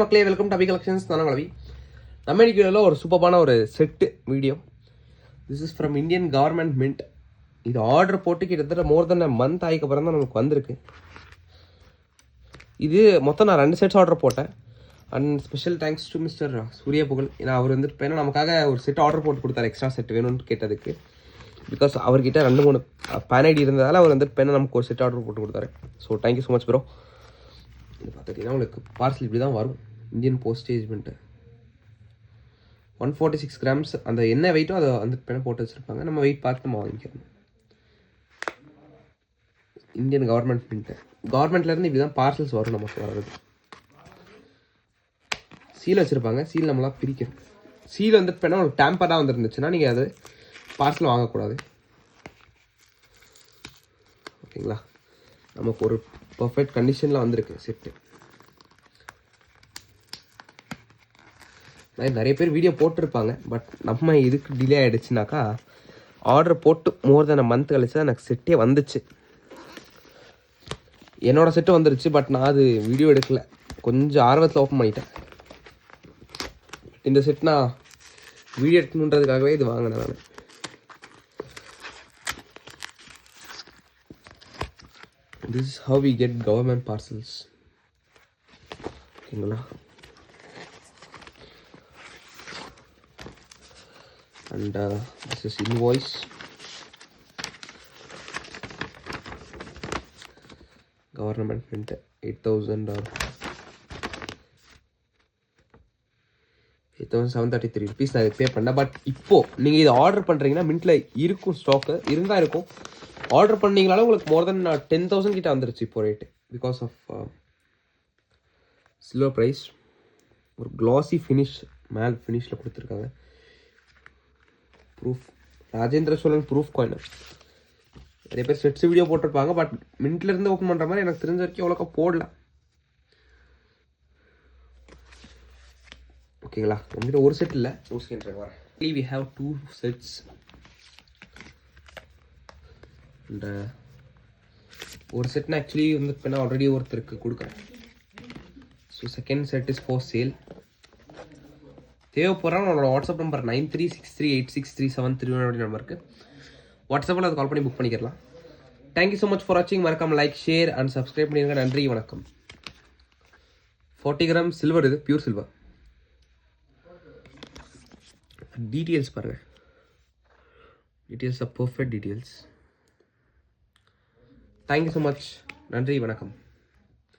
மக்களே, welcome to Abhi collections. நான் கலவி. நம்ம இன்னைக்கு ஒரு சூப்பரான ஒரு set video. This is from Indian government mint. இது ஆர்டர் போட்டு கிட்டத்தட்ட மோர் தென் மந்த் ஆகிக்கு அப்புறம் தான் நமக்கு வந்திருக்கு. இது மொத்தம் நான் 2 செட்ஸ் ஆர்டர் போட்டேன். And special thanks to mister சூரிய புகழ். ஏன்னா அவர் வந்து இப்போ நமக்காக ஒரு செட் ஆர்டர் போட்டு கொடுத்தாரு, எக்ஸ்ட்ரா செட் வேணும்னு கேட்டதுக்கு. பிகாஸ் அவர்கிட்ட 2-3 பேன் ஐடி இருந்ததால் அவர் வந்து பெண்ணை நமக்கு ஒரு செட் ஆர்டர் போட்டு கொடுத்தாரு. So thank you so much bro. இது பார்த்துட்டிங்கன்னா உங்களுக்கு பார்சல் இப்படி தான் வரும். Indian postage mint 146 grams. அந்த என்ன வெயிட்டோ அதை அந்த பெண்ணை போட்டு வச்சுருப்பாங்க. நம்ம வெயிட் பார்த்து நம்ம வாங்கிக்கணும். இந்தியன் கவர்மெண்ட் மின்ட்டு கவர்மெண்ட்லேருந்து இப்படி தான் பார்சல்ஸ் வரும் நமக்கு வர்றது. சீல் வச்சுருப்பாங்க. சீல் நம்மளாம் பிரிக்கணும். சீல் வந்து பெண்ணா உங்களுக்கு டேம்பராக வந்துருந்துச்சுன்னா நீங்கள் அது பார்சல் வாங்கக்கூடாது. ஓகேங்களா? நமக்கு ஒரு பர்ஃபெக்ட் கண்டிஷனில் வந்திருக்கு செட்டு. நிறைய பேர் வீடியோ போட்டிருப்பாங்க. பட் நம்ம இதுக்கு டிலே ஆகிடுச்சுனாக்கா ஆர்டர் போட்டு மோர் தென் மந்த் கழிச்சு தான் எனக்கு செட்டே வந்துச்சு. என்னோடய செட்டு வந்துருச்சு. பட் நான் அது வீடியோ எடுக்கலை. கொஞ்சம் ஆர்வத்தில் ஓப்பன் பண்ணிட்டேன். இந்த செட் நான் வீடியோ எடுக்கணுன்றதுக்காகவே இது வாங்கினேன் நான். This is how we get government parcels. ஓகேங்களா? And this is invoice. Government mint 8,733 rupees நான் பே பண்ணேன். பட் இப்போது நீங்கள் இதை ஆர்டர் பண்ணுறீங்கன்னா மின்ட்டில் இருக்கும், ஸ்டாக்கு இருந்தால் இருக்கும். ஆர்டர் பண்ணிங்களாலும் உங்களுக்கு மோர் தென் 10,000 கிட்ட வந்துருச்சு இப்போ rate. Because of silver price. ஒரு க்ளாஸி ஃபினிஷ் மேல் ஃபினிஷில் கொடுத்துருக்காங்க. Proof Rajendra Cholan proof coin. நிறைய பேர் செட்ஸ் வீடியோ போட்டிருப்பாங்க. பட் மின்ட்லேருந்து ஓப்பன் பண்ணுற மாதிரி எனக்கு தெரிஞ்ச வரைக்கும் எவ்வளோக்கா போடல. ஓகேங்களா? உங்கள்கிட்ட ஒரு செட் இல்லை, ஒரு செட் வரேன். We have 2 sets. அண்ட் ஒரு செட்னா ஆக்சுவலி வந்து இப்போ நான் ஆல்ரெடி ஒருத்தருக்கு கொடுக்குறேன். So second set is for sale. தேவைப்படுறாங்க உங்களோட வாட்ஸ்அப் நம்பர் 9363863731 நம்பருக்கு வாட்ஸ்அப்பில் அதை கால் பண்ணி புக் பண்ணிக்கலாம். தேங்க்யூ ஸோ மச் ஃபார் வாட்சிங். மறக்காம லைக், ஷேர் அண்ட் சப்ஸ்கிரைப் பண்ணிடுங்க. நன்றி, வணக்கம். 40 கிராம் சில்வர். இது பியூர் சில்வர். டீட்டெயில்ஸ் பாருங்கள். Details are perfect details. Thank you so much. நன்றி, வணக்கம்.